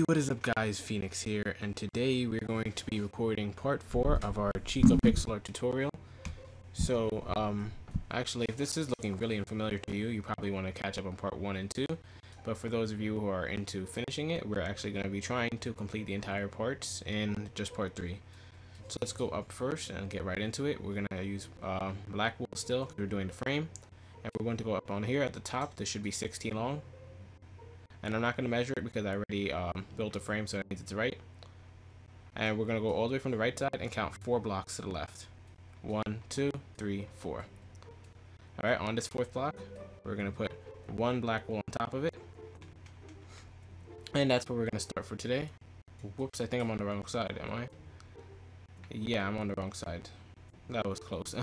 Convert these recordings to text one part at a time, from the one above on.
What is up guys, Phoenix here, and today we're going to be recording part 4 of our Chica pixel art tutorial. So, actually, if this is looking really unfamiliar to you, you probably want to catch up on part 1 and 2. But for those of you who are into finishing it, we're actually going to be trying to complete the entire parts in just part 3. So let's go up first and get right into it. We're going to use black wool still, because we're doing the frame. And we're going to go up on here at the top. This should be 16 long. And I'm not going to measure it because I already built a frame, so that means it's right. And we're going to go all the way from the right side and count 4 blocks to the left. 1, 2, 3, 4. Alright, on this 4th block, we're going to put 1 black wool on top of it. And that's where we're going to start for today. Whoops, I think I'm on the wrong side, am I? Yeah, I'm on the wrong side. That was close.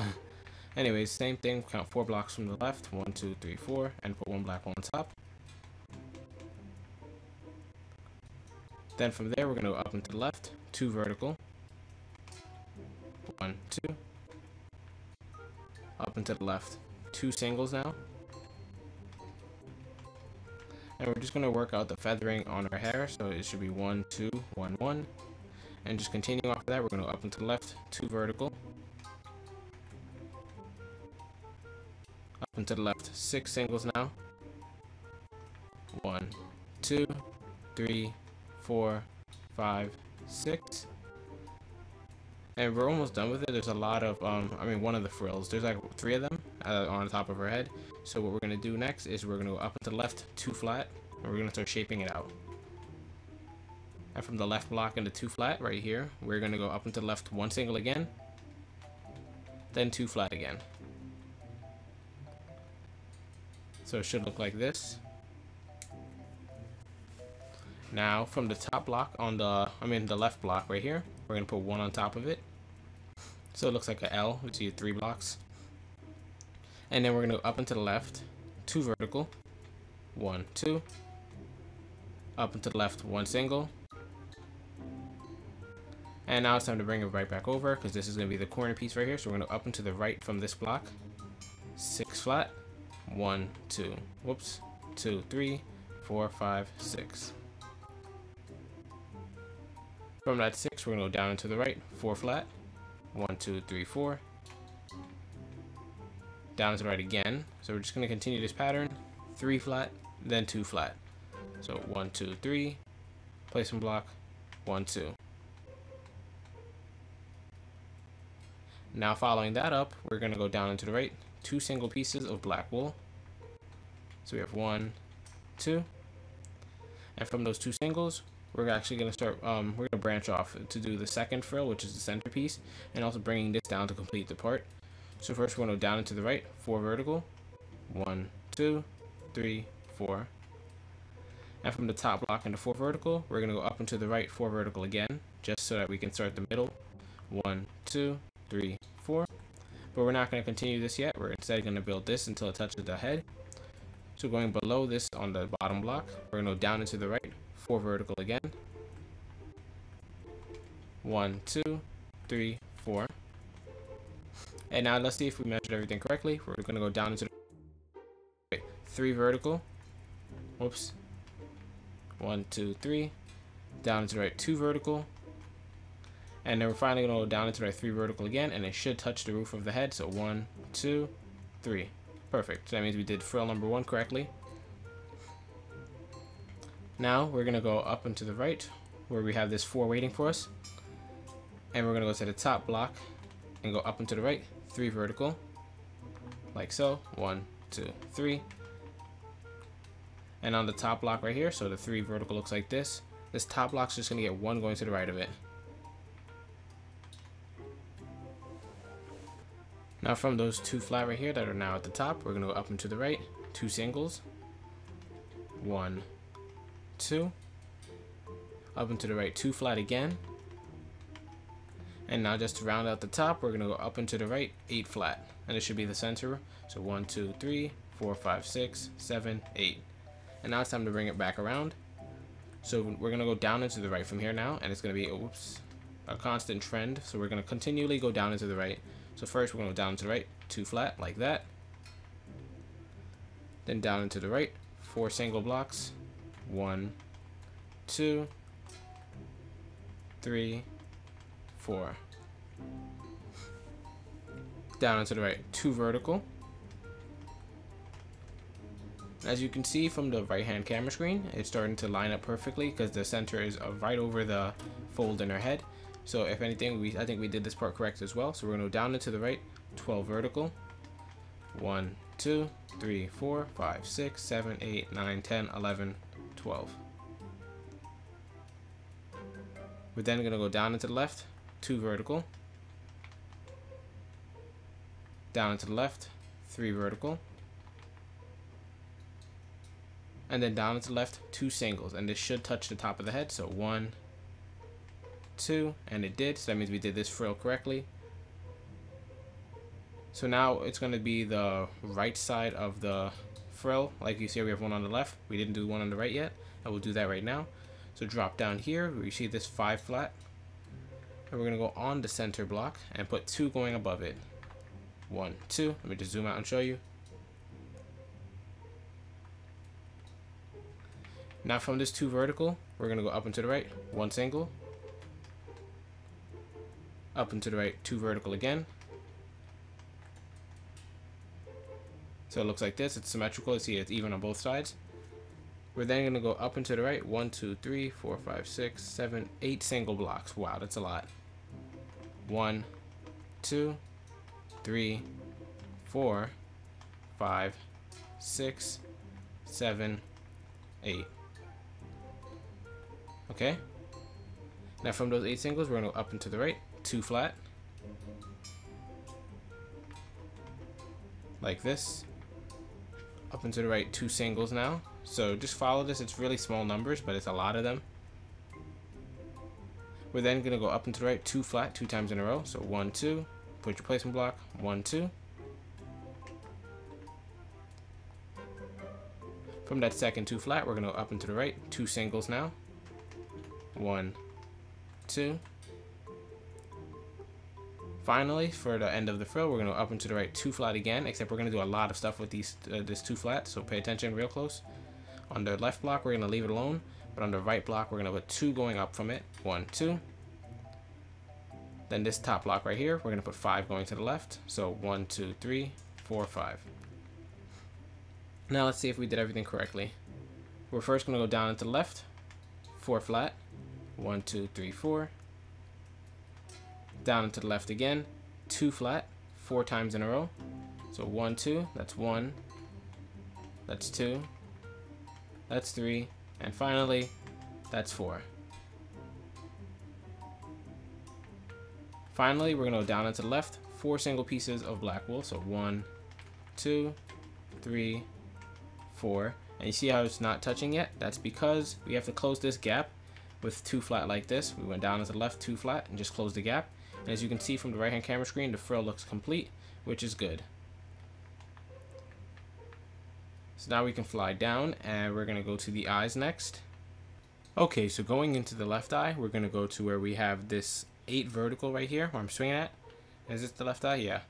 Anyways, same thing, count 4 blocks from the left. 1, 2, 3, 4, and put 1 black wool on top. Then from there, we're going to go up and to the left, 2 vertical, 1, 2, up and to the left, 2 singles now, and we're just going to work out the feathering on our hair, so it should be 1, 2, 1, 1, and just continuing off of that, we're going to go up and to the left, 2 vertical, up and to the left, 6 singles now, 1, 2, 3, 4, 5, 6, and we're almost done with it. There's a lot of one of the frills, there's like 3 of them on the top of her head. So what we're going to do next is we're going to go up and to the left, 2 flat, and we're going to start shaping it out. And from the left block into 2 flat right here, we're going to go up and to the left, 1 single again, then 2 flat again. So it should look like this. Now from the top block on the left block right here, we're going to put 1 on top of it. So it looks like an L, which is 3 blocks. And then we're going to go up and to the left, 2 vertical, 1, 2, up and to the left, 1 single. And now it's time to bring it right back over, because this is going to be the corner piece right here. So we're going to up and to the right from this block, 6 flat, 1, 2, whoops, 2, 3, 4, 5, 6. From that 6, we're going to go down and to the right, 4 flat, 1, 2, 3, 4, down to the right again. So we're just going to continue this pattern, 3 flat, then 2 flat. So 1, 2, 3, placement block, 1, 2. Now following that up, we're going to go down and to the right, 2 single pieces of black wool. So we have 1, 2, and from those 2 singles, we're actually going to start, we're going to branch off to do the second frill, which is the centerpiece, and also bringing this down to complete the part. So first we're going to go down and to the right, 4 vertical, 1, 2, 3, 4. And from the top block into 4 vertical, we're going to go up and to the right, 4 vertical again, just so that we can start the middle, 1, 2, 3, 4. But we're not going to continue this yet, we're instead going to build this until it touches the head. So going below this on the bottom block, we're going to go down and to the right, 4 vertical again, 1, 2, 3, 4. And now let's see if we measured everything correctly. We're going to go down into the right, 3 vertical, whoops, 1, 2, 3, down into the right, 2 vertical, and then we're finally going to go down into the right, 3 vertical again, and it should touch the roof of the head. So 1, 2, 3, perfect. So that means we did frill number 1 correctly. Now we're going to go up and to the right where we have this 4 waiting for us, and we're going to go to the top block and go up and to the right, 3 vertical, like so, 1, 2, 3, and on the top block right here, so the 3 vertical looks like this. This top block's just going to get 1 going to the right of it. Now from those 2 flat right here that are now at the top, we're going to go up and to the right, 2 singles, 1, 2, up and to the right, 2 flat again, and now just to round out the top, we're going to go up and to the right, 8 flat, and it should be the center. So 1, 2, 3, 4, 5, 6, 7, 8, and now it's time to bring it back around. So we're going to go down and to the right from here now, and it's going to be a constant trend, so we're going to continually go down and to the right. So first we're going to go down to the right, 2 flat, like that, then down and to the right, 4 single blocks, 1, 2, 3, 4. Down and to the right, 2 vertical. As you can see from the right hand camera screen, it's starting to line up perfectly because the center is right over the fold in our head. So if anything, I think we did this part correct as well. So we're going to go down and to the right, 12 vertical. 1, 2, 3, 4, 5, 6, 7, 8, 9, 10, 11, 12. We're then going to go down and to the left, 2 vertical. Down and to the left, 3 vertical. And then down and to the left, 2 singles. And this should touch the top of the head. So 1, 2, and it did. So that means we did this frill correctly. So now it's going to be the right side of the frill. Like you see, we have one on the left. We didn't do one on the right yet. And we'll do that right now. So drop down here. We see this 5 flat. And we're going to go on the center block and put 2 going above it. 1, 2. Let me just zoom out and show you. Now from this 2 vertical, we're going to go up and to the right, 1 single. Up and to the right, 2 vertical again. So it looks like this. It's symmetrical. You see it's even on both sides. We're then going to go up and to the right, 1, 2, 3, 4, 5, 6, 7, 8 single blocks. Wow, that's a lot. 1, 2, 3, 4, 5, 6, 7, 8. Okay. Now from those 8 singles, we're going to go up and to the right, 2 flat. Like this. Up and to the right, 2 singles now. So just follow this. It's really small numbers, but it's a lot of them. We're then going to go up and to the right, 2 flat, 2 times in a row. So 1, 2. Put your placement block, 1, 2. From that second 2 flat, we're going to go up and to the right, 2 singles now. 1, 2. Finally, for the end of the frill, we're going to go up and to the right, 2 flat again, except we're going to do a lot of stuff with these this 2 flat, so pay attention real close. On the left block, we're going to leave it alone, but on the right block, we're going to put 2 going up from it. 1, 2. Then this top block right here, we're going to put 5 going to the left. So 1, 2, 3, 4, 5. Now let's see if we did everything correctly. We're first going to go down and to the left, 4 flat. 1, 2, 3, 4. Down and to the left again, 2 flat, 4 times in a row. So 1, 2, that's 1. That's 2. That's 3. And finally, that's 4. Finally, we're going to go down and to the left, 4 single pieces of black wool. So 1, 2, 3, 4. And you see how it's not touching yet? That's because we have to close this gap with 2 flat like this. We went down and to the left, 2 flat, and just closed the gap. And as you can see from the right hand camera screen, the frill looks complete, which is good. So now we can fly down, and we're going to go to the eyes next. Okay, so going into the left eye, we're going to go to where we have this 8 vertical right here, where I'm swinging at. Is this the left eye? Yeah.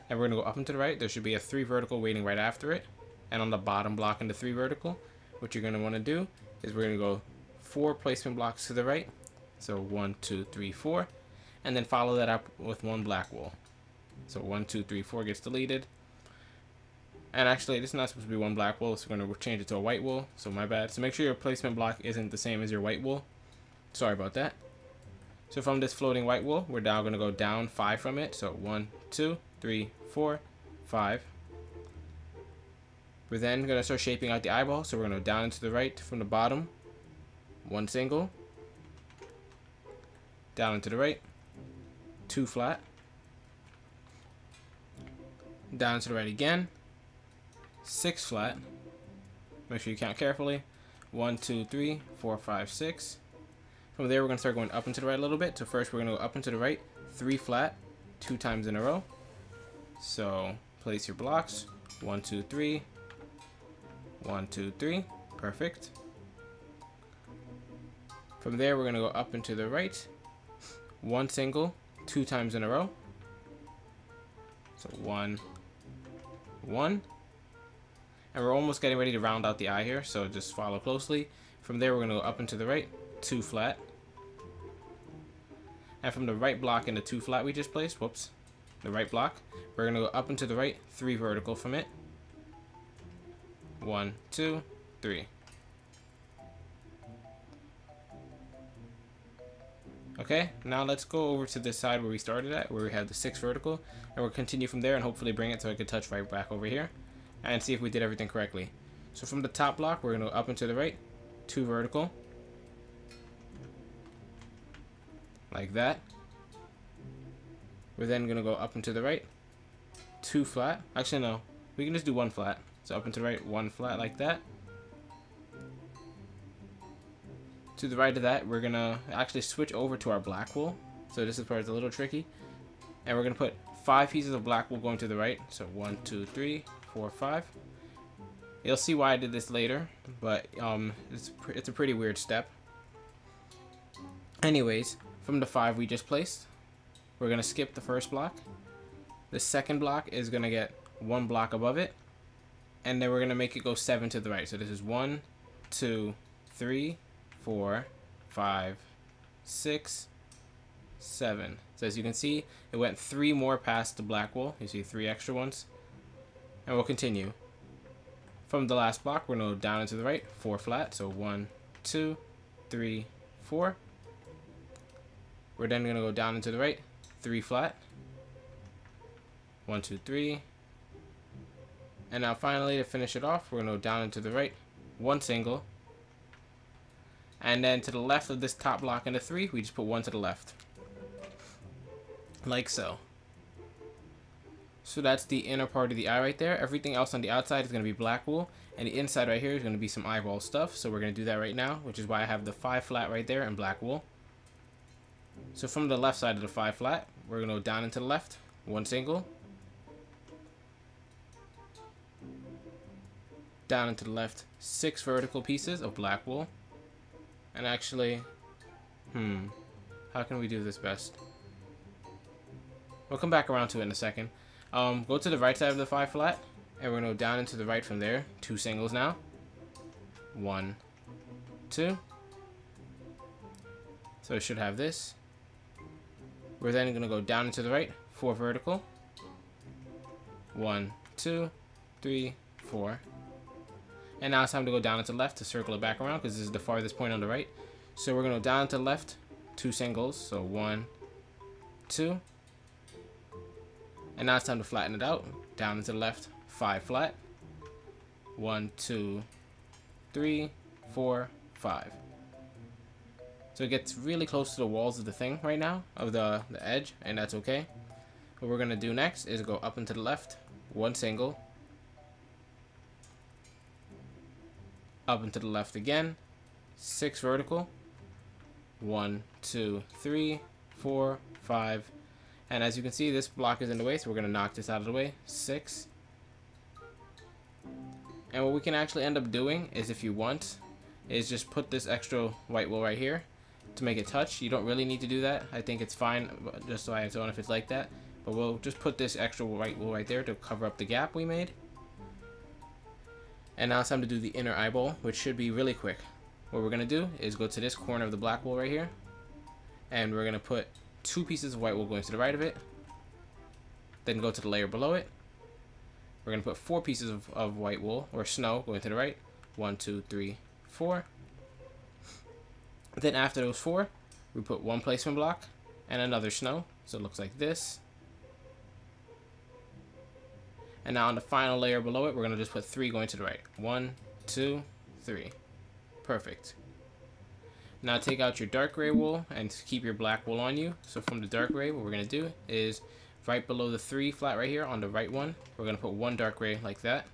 And we're going to go up and to the right. There should be a 3 vertical waiting right after it. And on the bottom block in the 3 vertical, what you're going to want to do is we're going to go 4 placement blocks to the right. So 1, 2, 3, 4. And then follow that up with 1 black wool. So 1, 2, 3, 4 gets deleted. And actually, this is not supposed to be 1 black wool, so we're going to change it to a white wool. So my bad. So make sure your placement block isn't the same as your white wool. Sorry about that. So from this floating white wool, we're now going to go down 5 from it. So 1, 2, 3, 4, 5. We're then going to start shaping out the eyeball. So we're going to go down and to the right from the bottom. 1 single. Down and to the right. 2 flat. Down to the right again. 6 flat. Make sure you count carefully. 1, 2, 3, 4, 5, 6. From there, we're going to start going up and to the right a little bit. So first, we're going to go up and to the right, 3 flat, 2 times in a row. So place your blocks. 1, 2, 3. 1, 2, 3. Perfect. From there, we're going to go up and to the right, 1 single, 2 times in a row. So 1, 1. And we're almost getting ready to round out the eye here, so just follow closely. From there, we're going to go up and to the right, 2 flat. And from the right block in the 2 flat we just placed, whoops, the right block, we're going to go up and to the right, 3 vertical from it. 1, 2, 3. Okay, now let's go over to this side where we started at, where we have the 6 vertical, and we'll continue from there and hopefully bring it so I can touch right back over here and see if we did everything correctly. So from the top block, we're going to go up and to the right, 2 vertical, like that. We're then going to go up and to the right, 2 flat. Actually, no, we can just do 1 flat. So up and to the right, 1 flat like that. To the right of that, we're going to actually switch over to our black wool. So this is part that's a little tricky. And we're going to put 5 pieces of black wool going to the right. So 1, 2, 3, 4, 5. You'll see why I did this later, but it's a pretty weird step. Anyways, from the 5 we just placed, we're going to skip the first block. The second block is going to get 1 block above it. And then we're going to make it go 7 to the right. So this is 1, 2, 3, 4, 5, 6, 7. So as you can see, it went 3 more past the black wool. You see 3 extra ones. And we'll continue. From the last block, we're going to go down and to the right, 4 flat. So 1, 2, 3, 4. We're then going to go down and to the right, 3 flat. 1, 2, 3. And now finally, to finish it off, we're going to go down and to the right, 1 single. And then to the left of this top block in the 3, we just put 1 to the left. Like so. So that's the inner part of the eye right there. Everything else on the outside is going to be black wool. And the inside right here is going to be some eyeball stuff. So we're going to do that right now, which is why I have the 5 flat right there in black wool. So from the left side of the 5 flat, we're going to go down and to the left, 1 single. Down and to the left, 6 vertical pieces of black wool. And actually, how can we do this best? We'll come back around to it in a second. Go to the right side of the 5 flat, and we're going to go down and to the right from there. 2 singles now. 1, 2. So it should have this. We're then going to go down and to the right, 4 vertical. 1, 2, 3, 4. And now it's time to go down and to the left to circle it back around, because this is the farthest point on the right. So we're going to go down and to the left, 2 singles. So 1, 2. And now it's time to flatten it out. Down and to the left, 5 flat. 1, 2, 3, 4, 5. So it gets really close to the walls of the thing right now, of the edge, and that's okay. What we're going to do next is go up and to the left, 1 single. Up and to the left again, 6 vertical. 1, 2, 3, 4, 5. And as you can see, this block is in the way, so we're going to knock this out of the way. 6. And what we can actually end up doing is, if you want, is just put this extra white wool right here to make it touch. You don't really need to do that. I think it's fine, just so I don't know if it's like that. But we'll just put this extra white wool right there to cover up the gap we made. And now it's time to do the inner eyeball, which should be really quick. What we're going to do is go to this corner of the black wool right here. And we're going to put 2 pieces of white wool going to the right of it. Then go to the layer below it. We're going to put 4 pieces of white wool, or snow, going to the right. 1, 2, 3, 4. Then after those 4, we put 1 placement block and another snow. So it looks like this. And now on the final layer below it, we're going to just put 3 going to the right. 1, 2, 3. Perfect. Now take out your dark gray wool and keep your black wool on you. So from the dark gray, what we're going to do is right below the 3 flat right here on the right one, we're going to put 1 dark gray like that.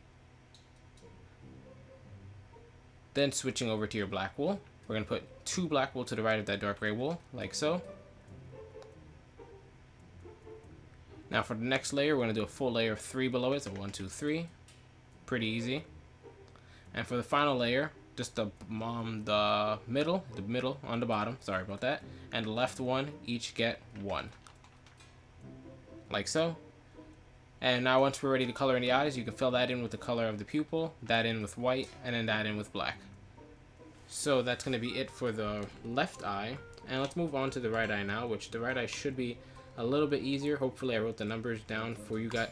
Then switching over to your black wool, we're going to put 2 black wool to the right of that dark gray wool, like so. Now for the next layer, we're going to do a full layer of 3 below it, so 1, 2, 3. Pretty easy. And for the final layer, just the middle on the bottom, sorry about that, and the left one, each get 1. Like so. And now once we're ready to color in the eyes, you can fill that in with the color of the pupil, that in with white, and then that in with black. So that's going to be it for the left eye. And let's move on to the right eye now, which the right eye should be a little bit easier. Hopefully I wrote the numbers down for you guys.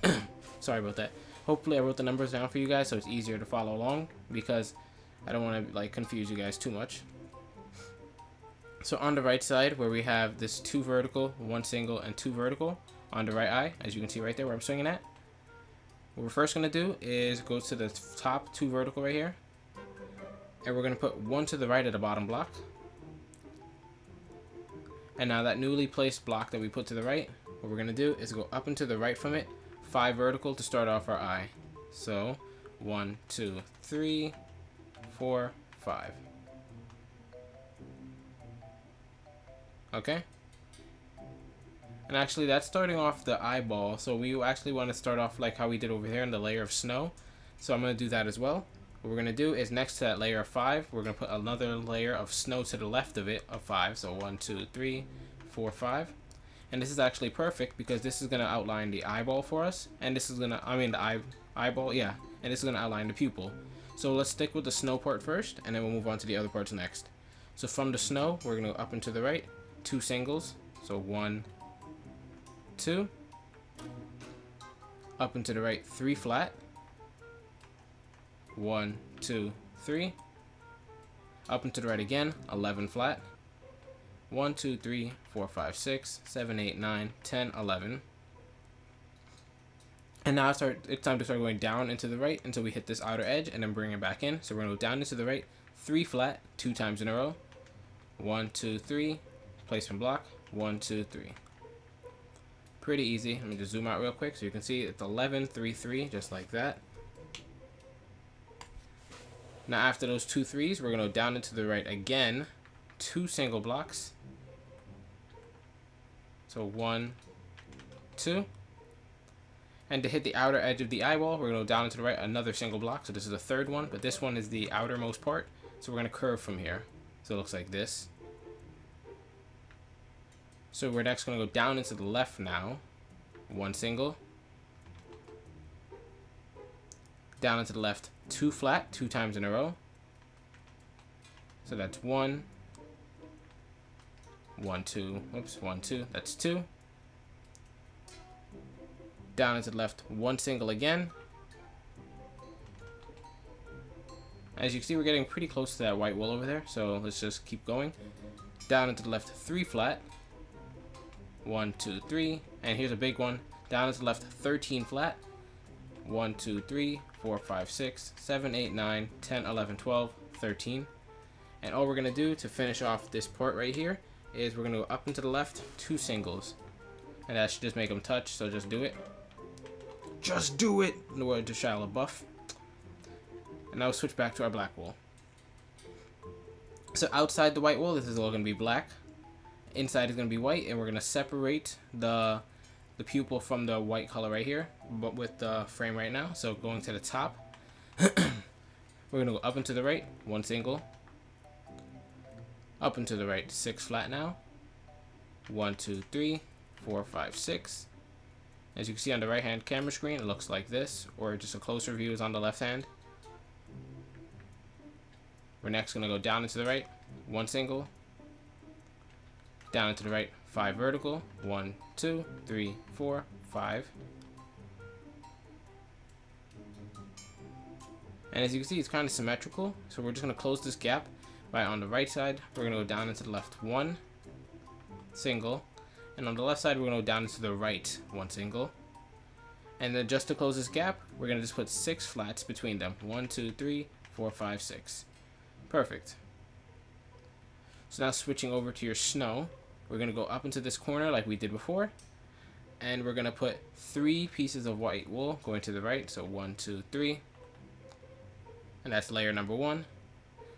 Sorry about that. Hopefully I wrote the numbers down for you guys so it's easier to follow along, because I don't want to like confuse you guys too much. So on the right side, where we have this 2 vertical, 1 single, and 2 vertical on the right eye, as you can see right there where I'm swinging at, what we're first going to do is go to the top 2 vertical right here, and we're going to put 1 to the right of the bottom block. And now that newly placed block that we put to the right, what we're going to do is go up and to the right from it, 5 vertical to start off our eye. So 1, 2, 3, 4, 5. Okay? And actually that's starting off the eyeball, so we actually want to start off like how we did over here in the layer of snow. So I'm going to do that as well. What we're going to do is next to that layer of 5, we're going to put another layer of snow to the left of it of 5. So 1, 2, 3, 4, 5. And this is actually perfect because this is going to outline the eyeball for us. And this is going to, the eyeball, yeah. And this is going to outline the pupil. So let's stick with the snow part first, and then we'll move on to the other parts next. So from the snow, we're going to go up and to the right, 2 singles. So 1, 2. Up and to the right, 3 flat. 1, 2, 3. Up and to the right again, 11 flat. 1, 2, 3, 4, 5, 6, 7, 8, 9, 10, 11. And now it's time to start going down into the right until we hit this outer edge and then bring it back in. So we're going to go down into the right, 3 flat, 2 times in a row. 1, 2, 3. Placement block. 1, 2, 3. Pretty easy. Let me just zoom out real quick so you can see it's 11, 3, 3, just like that. Now after those 2 3s, we're going to go down into the right again, 2 single blocks. So 1, 2. And to hit the outer edge of the eyeball, we're going to go down into the right, another single block. So this is the 3rd one, but this one is the outermost part. So we're going to curve from here. So it looks like this. So we're next going to go down into the left now. 1 single. Down into the left, 2 flat, 2 times in a row. So that's 1. 1, 2. Oops, 1, 2. That's 2. Down into the left, 1 single again. As you can see, we're getting pretty close to that white wool over there. So let's just keep going. Down into the left, 3 flat. 1, 2, 3. And here's a big one. Down into the left, 13 flat. 1, 2, 3, 4, 5, 6, 7, 8, 9, 10, 11, 12, 13. And all we're going to do to finish off this part right here is we're going to go up and to the left, 2 singles. And that should just make them touch, so just do it. Just do it! In the words of Shia LaBeouf. And now we'll switch back to our black wool. So outside the white wool, this is all going to be black. Inside is going to be white, and we're going to separate the pupil from the white color right here, but with the frame right now. So going to the top, we're going to go up and to the right, 1 single. Up and to the right, 6 flat now. 1, 2, 3, 4, 5, 6. As you can see on the right hand camera screen, it looks like this, or just a closer view is on the left hand. We're next going to go down into the right, 1 single. Down into the right, 5 vertical. 1, 2, 3, 4, 5. And as you can see, it's kind of symmetrical. So we're just going to close this gap by on the right side. We're going to go down into the left, 1 single. And on the left side, we're going to go down into the right, 1 single. And then just to close this gap, we're going to just put 6 flats between them. 1, 2, 3, 4, 5, 6. Perfect. So now switching over to your snow, we're going to go up into this corner like we did before. And we're going to put 3 pieces of white wool going to the right. So 1, 2, 3. And that's layer number 1.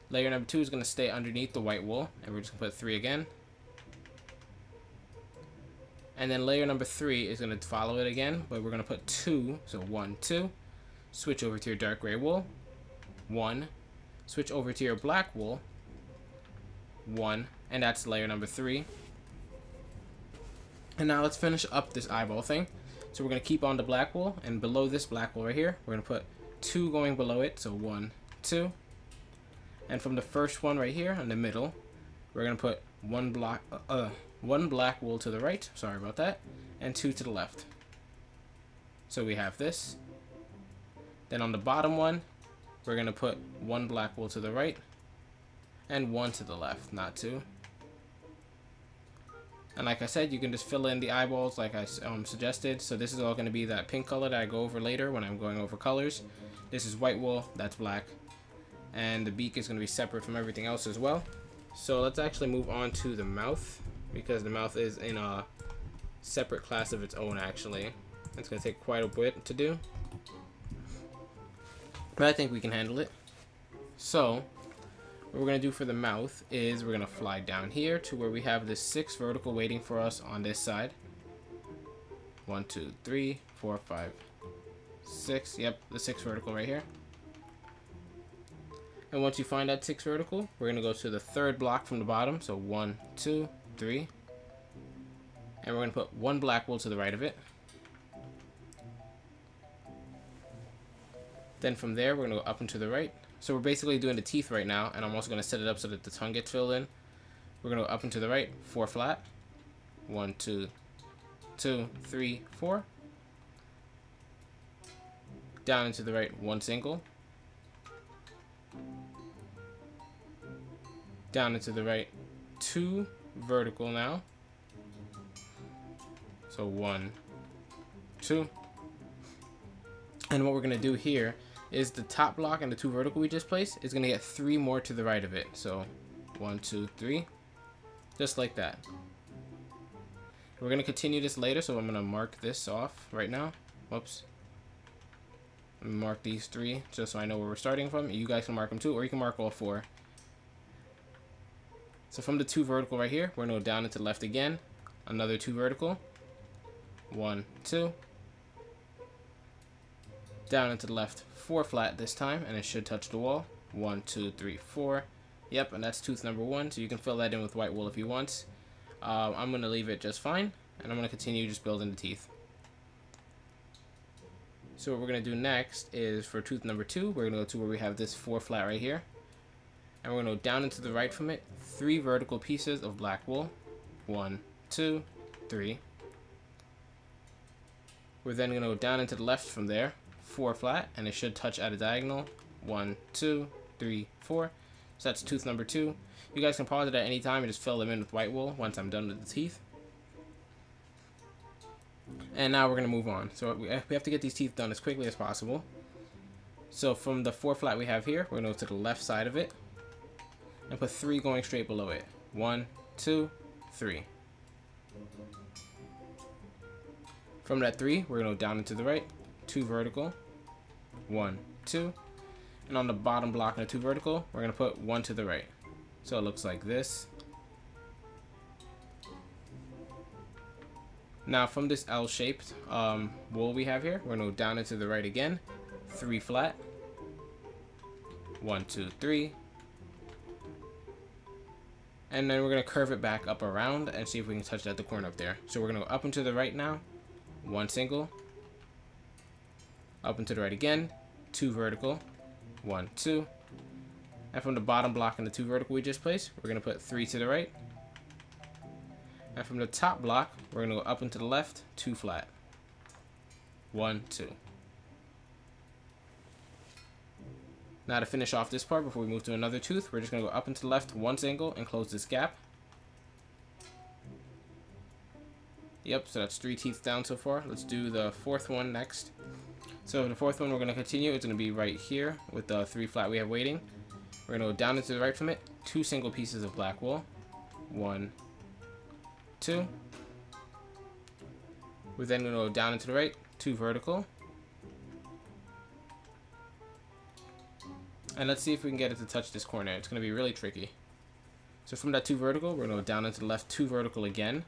Layer number 2 is going to stay underneath the white wool. And we're just going to put 3 again. And then layer number 3 is going to follow it again. But we're going to put 2. So 1, 2. Switch over to your dark gray wool. 1. Switch over to your black wool. 1. And that's layer number 3. And now let's finish up this eyeball thing. So we're going to keep on the black wool, and below this black wool right here, we're going to put 2 going below it. So 1, 2. And from the first one right here in the middle, we're going to put one black wool to the right, sorry about that, and 2 to the left. So we have this. Then on the bottom one, we're going to put 1 black wool to the right and 1 to the left, not 2. And like I said, you can just fill in the eyeballs like I suggested. So this is all going to be that pink color that I go over later when I'm going over colors. This is white wool, that's black. And the beak is going to be separate from everything else as well. So let's actually move on to the mouth, because the mouth is in a separate class of its own actually. It's going to take quite a bit to do, but I think we can handle it. So what we're going to do for the mouth is we're going to fly down here to where we have the 6 vertical waiting for us on this side. 1, 2, 3, 4, 5, 6. Yep, the 6 vertical right here. And once you find that 6 vertical, we're going to go to the 3rd block from the bottom. So 1, 2, 3. And we're going to put 1 black wool to the right of it. Then from there, we're going to go up and to the right. So we're basically doing the teeth right now, and I'm also going to set it up so that the tongue gets filled in. We're going to go up and to the right, 4 flat. 1, 2, 2, 3, 4. Down and to the right, 1 single. Down and to the right, 2 vertical now. So 1, 2. And what we're going to do here is the top block and the 2 vertical we just placed is going to get 3 more to the right of it. So 1, 2, 3. Just like that. We're going to continue this later, so I'm going to mark this off right now. Whoops. Let me mark these 3 just so I know where we're starting from. You guys can mark them too, or you can mark all 4. So from the 2 vertical right here, we're going to go down into the left again. Another 2 vertical. 1, 2. Down into the left, 4 flat this time, and it should touch the wall. 1, 2, 3, 4. Yep, and that's tooth number 1, so you can fill that in with white wool if you want. I'm going to leave it just fine, and I'm going to continue just building the teeth. So what we're going to do next is for tooth number 2, we're going to go to where we have this 4 flat right here. And we're going to go down into the right from it, 3 vertical pieces of black wool. 1, 2, 3. We're then going to go down into the left from there, 4 flat, and it should touch at a diagonal. 1, 2, 3, 4. So that's tooth number 2. You guys can pause it at any time and just fill them in with white wool once I'm done with the teeth. And now we're going to move on. So we have to get these teeth done as quickly as possible. So from the 4 flat we have here, we're going to go to the left side of it and put 3 going straight below it. 1, 2, 3. From that 3, we're going to go down into the right, 2 vertical, 1, 2. And on the bottom block in the 2 vertical, we're going to put 1 to the right. So it looks like this. Now from this L-shaped wool we have here, we're going to go down into the right again, 3 flat, 1, 2, 3. And then we're going to curve it back up around and see if we can touch it at the corner up there. So we're going to go up and to the right now, 1 single, up and to the right again, 2 vertical, 1, 2. And from the bottom block in the 2 vertical we just placed, we're going to put 3 to the right. And from the top block, we're going to go up and to the left, 2 flat, 1, 2. Now to finish off this part before we move to another tooth, we're just going to go up and to the left, 1 single, and close this gap. Yep, so that's 3 teeth down so far. Let's do the 4th one next. So the 4th one we're going to continue. It's going to be right here with the 3 flat we have waiting. We're going to go down into the right from it, 2 single pieces of black wool. 1, 2. We're then going to go down into the right, 2 vertical. And let's see if we can get it to touch this corner. It's going to be really tricky. So from that 2 vertical, we're going to go down into the left, 2 vertical again.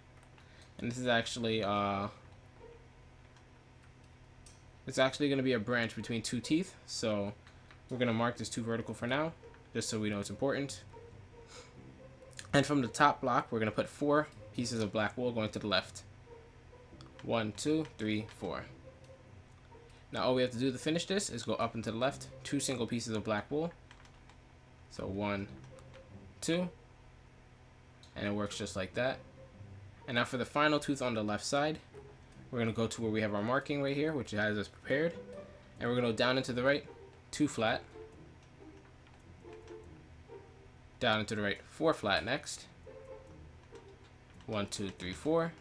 And this is actually it's actually going to be a branch between 2 teeth. So we're going to mark this 2 vertical for now, just so we know it's important. And from the top block, we're going to put 4 pieces of black wool going to the left. 1, 2, 3, 4. Now all we have to do to finish this is go up and to the left, 2 single pieces of black wool. So 1, 2. and it works just like that. And now for the final tooth on the left side, we're going to go to where we have our marking right here, which has us prepared, and we're going to go down into the right 2 flat, down into the right 4 flat next, 1 2 3 4,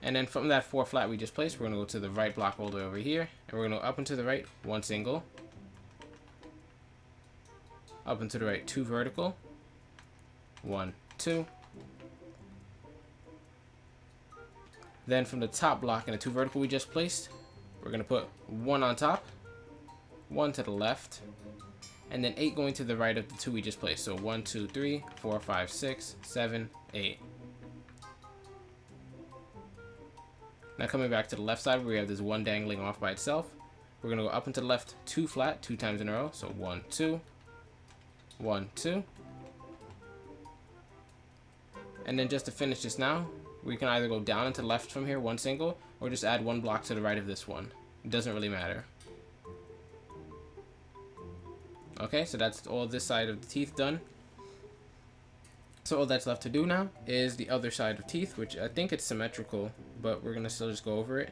and then from that 4 flat we just placed, we're going to go to the right block all the way over here, and we're going to go up and to the right 1 single, up and to the right 2 vertical, 1 2. Then from the top block and the 2 vertical we just placed, we're going to put 1 on top, 1 to the left, and then 8 going to the right of the 2 we just placed. So 1 2 3 4 5 6 7 8. Now coming back to the left side, where we have this 1 dangling off by itself, we're going to go up and to the left 2 flat 2 times in a row. So 1 2 1 2. And then just to finish this now, we can either go down and to the left from here 1 single, or just add 1 block to the right of this one. It doesn't really matter. Okay, so that's all this side of the teeth done. So all that's left to do now is the other side of teeth, which I think it's symmetrical, but we're gonna still just go over it.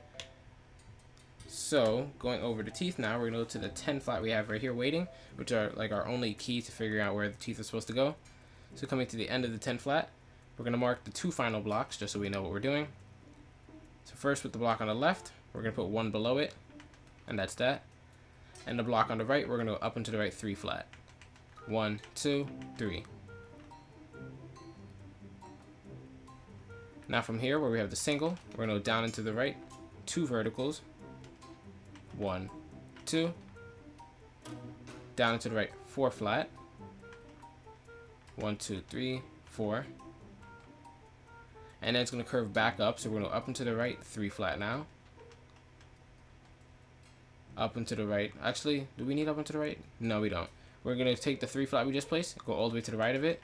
So going over the teeth now, we're gonna go to the 10 flat we have right here waiting, which are like our only key to figuring out where the teeth are supposed to go. So coming to the end of the 10 flat, we're going to mark the 2 final blocks just so we know what we're doing. So first with the block on the left, we're going to put 1 below it, and that's that. And the block on the right, we're going to go up and to the right 3 flat. 1 2 3. Now from here where we have the single, we're going to go down into the right 2 verticals. 1 2. Down into the right 4 flat. 1 2 3 4. And then it's going to curve back up, so we're going to go up and to the right 3 flat now. Up and to the right. Actually, do we need up and to the right? No, we don't. We're going to take the 3 flat we just placed, go all the way to the right of it,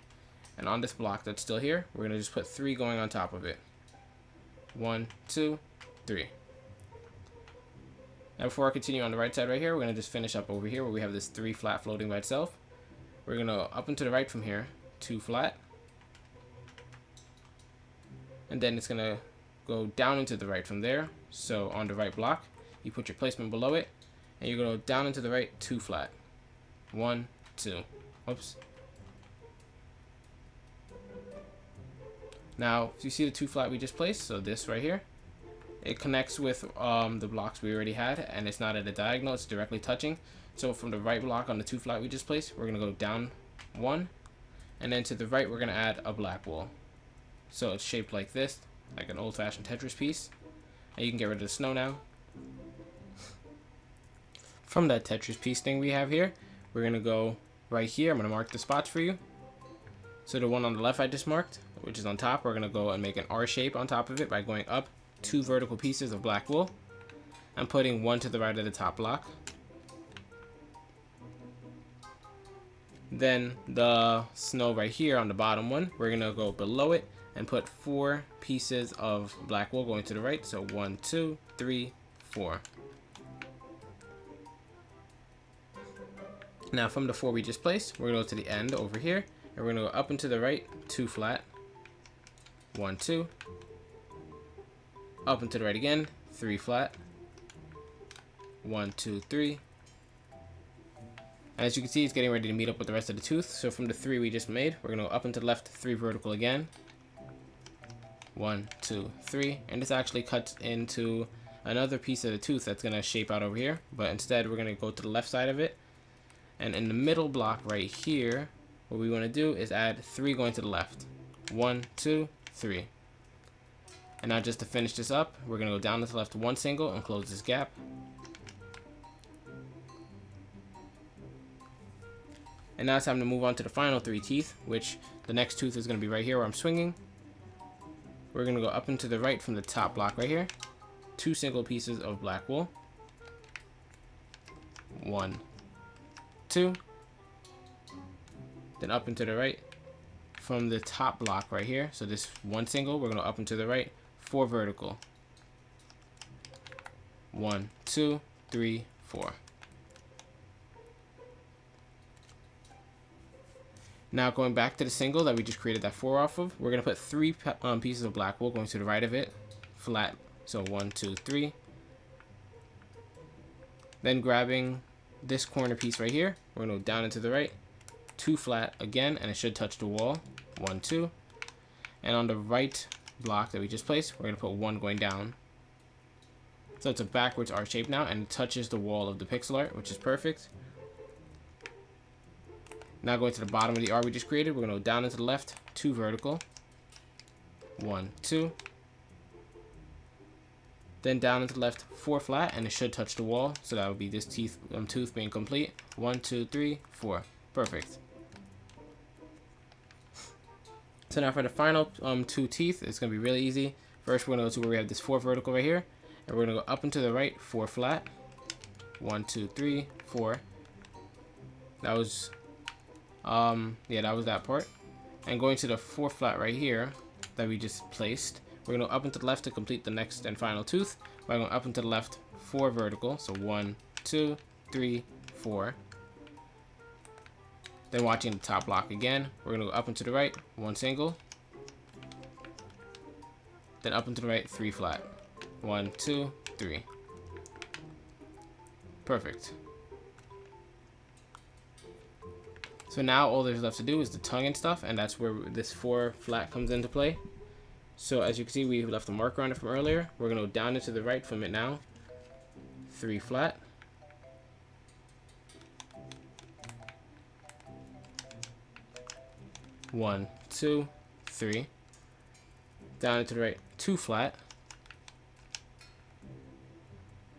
and on this block that's still here, we're going to just put 3 going on top of it. 1 2 3. Now before I continue on the right side right here, we're going to just finish up over here where we have this 3 flat floating by itself. We're going to go up and to the right from here, 2 flat. And then it's going to go down into the right from there. So on the right block, you put your placement below it, and you're going to go down into the right 2 flat. 1 2. Oops. Now, you see the 2 flat we just placed, so this right here, it connects with the blocks we already had, and it's not at a diagonal, it's directly touching. So from the right block on the 2 flat we just placed, we're going to go down 1, and then to the right we're going to add a black wall. So it's shaped like this, like an old-fashioned Tetris piece. And you can get rid of the snow now. From that Tetris piece thing we have here, we're going to go right here. I'm going to mark the spots for you. So the one on the left I just marked, which is on top, we're going to go and make an R shape on top of it by going up 2 vertical pieces of black wool and putting 1 to the right of the top block. Then the snow right here on the bottom one, we're going to go below it and put 4 pieces of black wool going to the right. So 1 2 3 4. Now from the 4 we just placed, we're going to go to the end over here, and we're going to go up and to the right 2 flat. 1 2. Up and to the right again, 3 flat. 1 2 3. And as you can see, it's getting ready to meet up with the rest of the tooth. So from the 3 we just made, we're going to go up and to the left 3 vertical again. 1 2 3. And this actually cuts into another piece of the tooth that's going to shape out over here. But instead, we're going to go to the left side of it. And in the middle block right here, what we want to do is add 3 going to the left. 1 2 3. And now just to finish this up, we're going to go down to the left 1 single and close this gap. And now it's time to move on to the final 3 teeth, which the next tooth is going to be right here where I'm swinging. We're going to go up and to the right from the top block right here. 2 single pieces of black wool. 1 2. Then up and to the right from the top block right here. So this 1 single, we're going to up and to the right 4 vertical. 1 2 3 4. Now going back to the single that we just created that 4 off of, we're going to put 3 pieces of black wool going to the right of it, flat. So 1, 2, 3. Then grabbing this corner piece right here, we're going to go down and to the right, 2 flat again, and it should touch the wall. 1, 2. And on the right block that we just placed, we're going to put 1 going down. So it's a backwards R shape now, and it touches the wall of the pixel art, which is perfect. Now going to the bottom of the R we just created, we're going to go down and to the left, 2 vertical. 1, 2. Then down and to the left, 4 flat, and it should touch the wall. So that would be this tooth being complete. 1, 2, 3, 4. Perfect. So now for the final 2 teeth, it's going to be really easy. First, we're going to go to where we have this 4 vertical right here. And we're going to go up and to the right, 4 flat. 1, 2, 3, 4. That was, yeah, that was that part. And going to the 4 flat right here that we just placed, we're going to go up and to the left to complete the next and final tooth. We're going up and to the left, 4 vertical. So 1, 2, 3, 4. Then watching the top block again, we're going to go up and to the right, 1 single. Then up and to the right, 3 flat. 1, 2, 3. Perfect. So now all there's left to do is the tongue and stuff, and that's where this 4 flat comes into play. So as you can see, we left a marker on it from earlier. We're going to go down and to the right from it now. 3 flat. One, 2, 3. Down and to the right, 2 flat.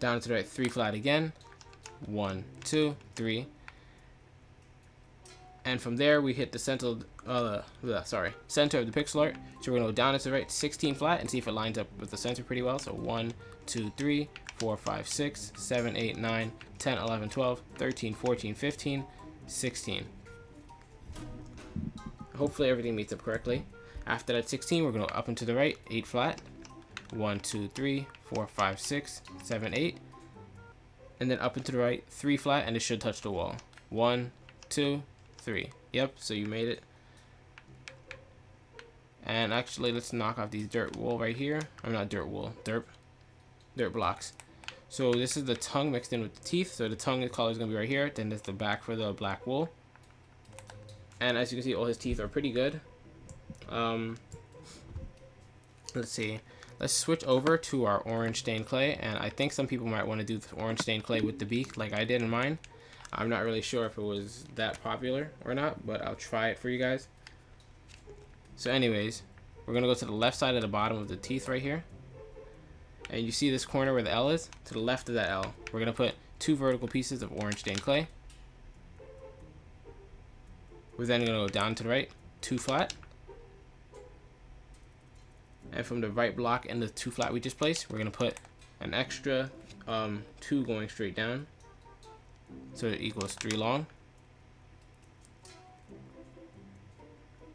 Down and to the right, 3 flat again. 1, 2, 3. And from there, we hit the center of the pixel art. So we're going to go down and to the right, 16 flat, and see if it lines up with the center pretty well. So 1, 2, 3, 4, 5, 6, 7, 8, 9, 10, 11, 12, 13, 14, 15, 16. Hopefully everything meets up correctly. After that 16, we're going to go up and to the right, 8 flat. 1, 2, 3, 4, 5, 6, 7, 8. And then up and to the right, 3 flat, and it should touch the wall. 1, 2, 3. Yep, so you made it. And actually, let's knock off these dirt wool right here. I'm not dirt wool, dirt blocks. So this is the tongue mixed in with the teeth. So the tongue color is going to be right here. Then there's the back for the black wool. And as you can see, all his teeth are pretty good. Let's see. Let's switch over to our orange stained clay. And I think some people might want to do the orange stained clay with the beak like I did in mine. I'm not really sure if it was that popular or not, but I'll try it for you guys. So anyways, we're going to go to the left side of the bottom of the teeth right here. And you see this corner where the L is? To the left of that L, we're going to put 2 vertical pieces of orange stained clay. We're then going to go down to the right, 2 flat. And from the right block and the 2 flat we just placed, we're going to put an extra 2 going straight down. So it equals 3 long.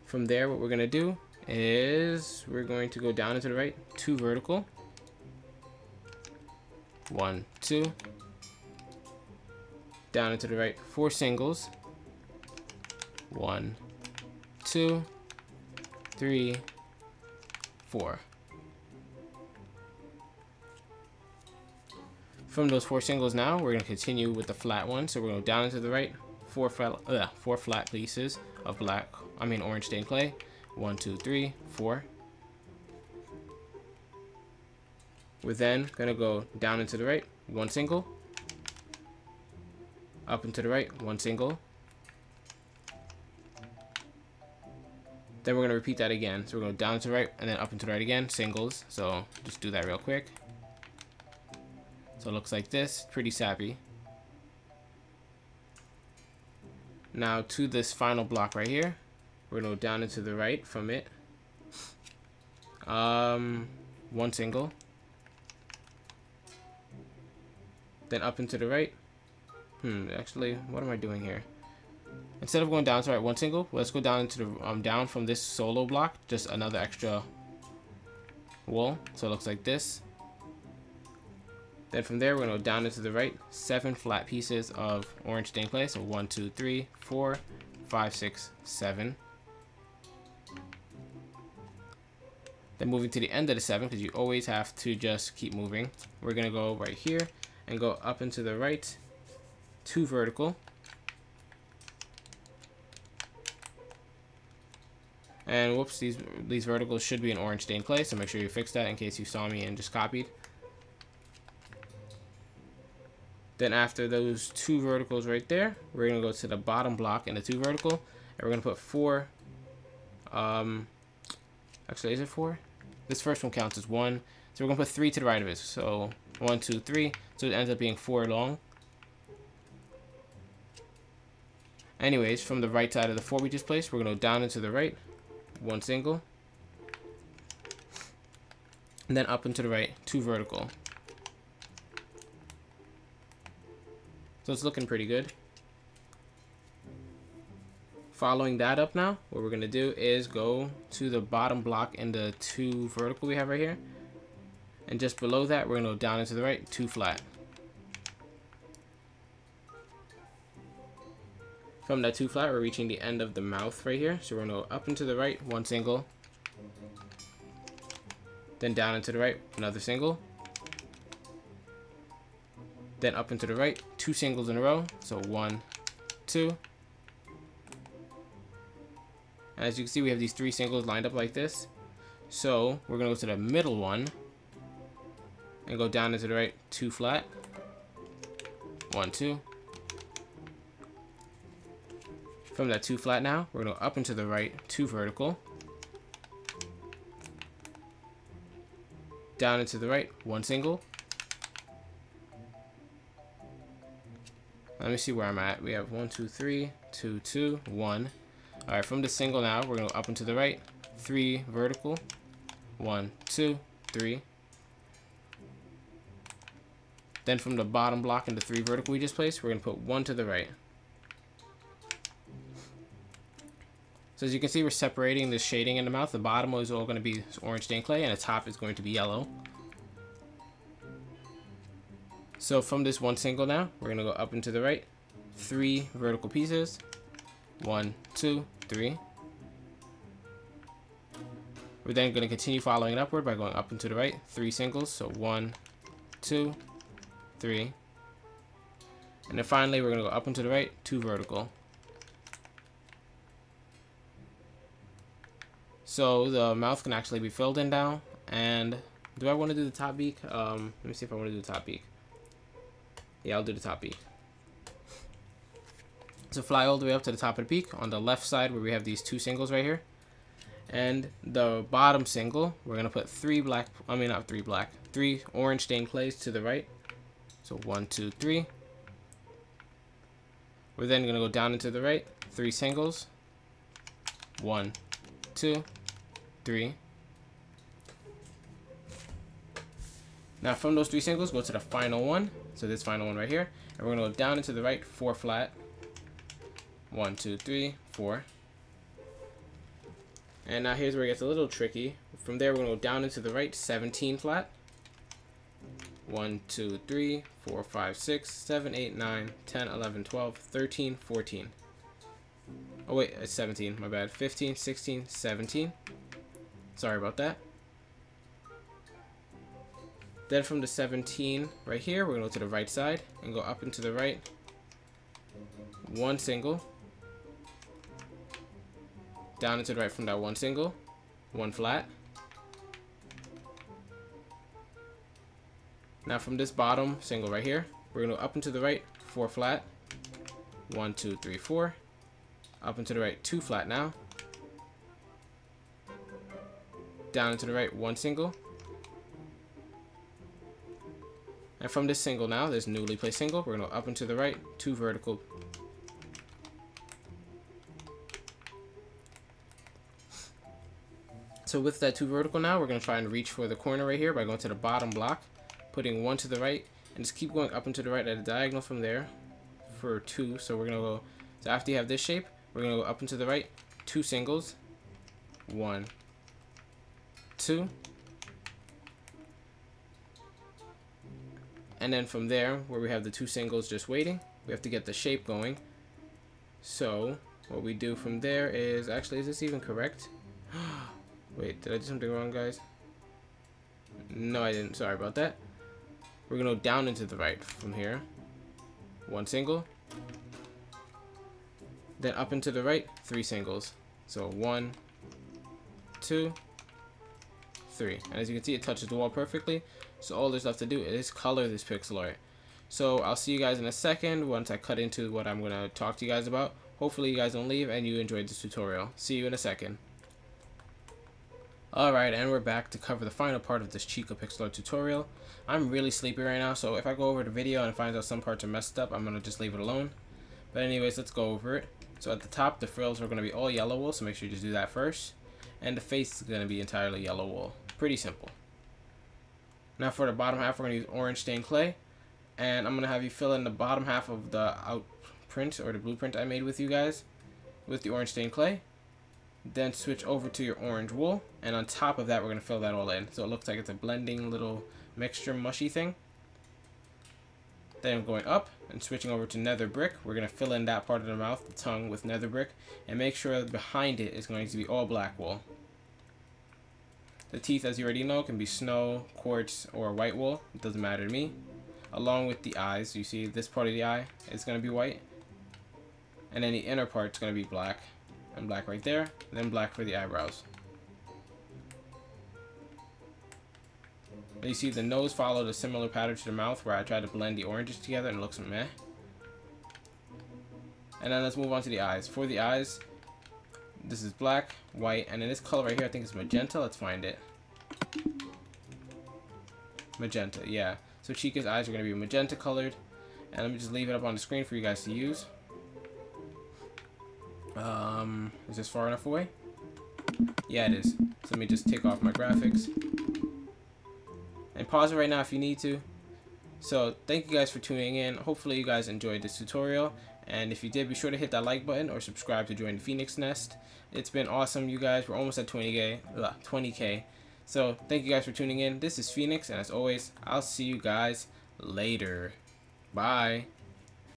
From there, what we're going to do is we're going to go down and to the right, 2 vertical. 1, 2. Down and to the right, 4 singles. 1, 2, 3, 4. From those 4 singles now, we're going to continue with the flat one. So we're going to go down and to the right, 4 flat pieces of orange stained clay. 1, 2, 3, 4. We're then going to go down and to the right, 1 single. Up and to the right, 1 single. Then we're going to repeat that again. So we're going down to the right and then up and to the right again, singles. So just do that real quick. So it looks like this, pretty savvy. Now to this final block right here, we're going to go down and to the right from it. 1 single. Then up and to the right. Actually, what am I doing here? Instead of going down to the right, 1 single, let's go down into the down from this solo block, just another extra wool. So it looks like this. Then from there, we're going to go down into the right, 7 flat pieces of orange stained clay. So 1, 2, 3, 4, 5, 6, 7. Then moving to the end of the 7, because you always have to just keep moving. We're going to go right here and go up and to the right, 2 vertical. And whoops, these verticals should be in orange stained clay, so make sure you fix that in case you saw me and just copied. Then after those 2 verticals right there, we're going to go to the bottom block in the 2 vertical, and we're going to put 4. Actually, is it 4? This first one counts as 1, so we're going to put 3 to the right of it. So 1, 2, 3, so it ends up being 4 long. Anyways, from the right side of the 4 we just placed, we're going to go down into the right, 1 single, and then up into the right, 2 vertical. So it's looking pretty good. Following that up now, what we're going to do is go to the bottom block in the 2 vertical we have right here. And just below that, we're going to go down into the right, 2 flat. From that 2 flat, we're reaching the end of the mouth right here. So we're going to go up into the right, 1 single. Then down into the right, another single. Then up into the right, 2 singles in a row. So 1, 2. And as you can see, we have these 3 singles lined up like this. So we're going to go to the middle one and go down into the right, 2 flat, 1, 2. From that 2 flat now, we're going to go up into the right, 2 vertical, down into the right, 1 single. Let me see where I'm at. We have 1, 2, 3, 2, 2, 1. All right, from the single now, we're going to go up and to the right, 3 vertical, 1, 2, 3. Then from the bottom block in the 3 vertical we just placed, we're going to put 1 to the right. So as you can see, we're separating the shading in the mouth. The bottom is all going to be orange stained clay, and the top is going to be yellow. So from this 1 single now, we're going to go up and to the right, 3 vertical pieces, 1, 2, 3. We're then going to continue following it upward by going up and to the right, 3 singles, so 1, 2, 3. And then finally, we're going to go up and to the right, 2 vertical. So the mouth can actually be filled in now. And do I want to do the top beak? Let me see if I want to do the top beak. Yeah, I'll do the top beak. So fly all the way up to the top of the beak on the left side where we have these 2 singles right here. And the bottom single, we're going to put 3 orange stained clays to the right. So 1, 2, 3. We're then going to go down into the right, 3 singles, 1, 2, 3. Now from those 3 singles, go to the final one. So this final one right here. And we're going to go down into the right, 4 flat. 1, 2, 3, 4. And now here's where it gets a little tricky. From there, we're going to go down into the right, 17 flat. 1, 2, 3, 4, 5, 6, 7, 8, 9, 10, 11, 12, 13, 14. Oh wait, it's 17, my bad. 15, 16, 17. Sorry about that. Then from the 17 right here, we're going to go to the right side and go up into the right. 1 single. Down into the right from that 1 single. 1 flat. Now from this bottom single right here, we're going to go up into the right, 4 flat. 1, 2, 3, 4. Up into the right, 2 flat now. Down into the right, 1 single. And from this single now, this newly placed single, we're going to go up into the right, 2 vertical. So with that 2 vertical now, we're going to try and reach for the corner right here by going to the bottom block, putting 1 to the right, and just keep going up and to the right at a diagonal from there for 2. So we're going to go, so after you have this shape, we're going to go up and to the right, 2 singles, 1, 2. And then from there, where we have the 2 singles just waiting, we have to get the shape going. So what we do from there is, actually, is this even correct? Wait, did I do something wrong, guys? No, I didn't. Sorry about that. We're gonna go down into the right from here. One single. Then up into the right, 3 singles. So 1, 2, 3. And as you can see, it touches the wall perfectly. So all there's left to do is color this pixel art. So I'll see you guys in a second once I cut into what I'm gonna talk to you guys about. Hopefully you guys don't leave and you enjoyed this tutorial. See you in a second. Alright, and we're back to cover the final part of this Chica pixel art tutorial. I'm really sleepy right now, so if I go over the video and find out some parts are messed up, I'm gonna just leave it alone. But anyways, let's go over it. So at the top, the frills are gonna be all yellow wool, so make sure you just do that first. And the face is gonna be entirely yellow wool. Pretty simple. Now for the bottom half, we're gonna use orange stained clay. And I'm gonna have you fill in the bottom half of the outprint or the blueprint I made with you guys with the orange stained clay. Then switch over to your orange wool, and on top of that we're gonna fill that all in, so it looks like it's a blending little mixture mushy thing. Then going up and switching over to nether brick, we're gonna fill in that part of the mouth, the tongue, with nether brick, and make sure that behind it is going to be all black wool. The teeth, as you already know, can be snow, quartz, or white wool. It doesn't matter to me. Along with the eyes, you see this part of the eye is gonna be white, and then the inner part's gonna be black. And black right there, and then black for the eyebrows. And you see the nose followed a similar pattern to the mouth where I tried to blend the oranges together and it looks meh. And then let's move on to the eyes. For the eyes, this is black, white, and in this color right here I think it's magenta. Let's find it. Magenta, yeah. So Chica's eyes are going to be magenta colored. And let me just leave it up on the screen for you guys to use. Is this far enough away? Yeah, it is. So let me just take off my graphics and pause it right now if you need to. So thank you guys for tuning in. Hopefully you guys enjoyed this tutorial, and if you did, be sure to hit that like button or subscribe to join the Phoenix Nest. It's been awesome, you guys. We're almost at 20k. So thank you guys for tuning in. This is Phoenix, and as always, I'll see you guys later. Bye.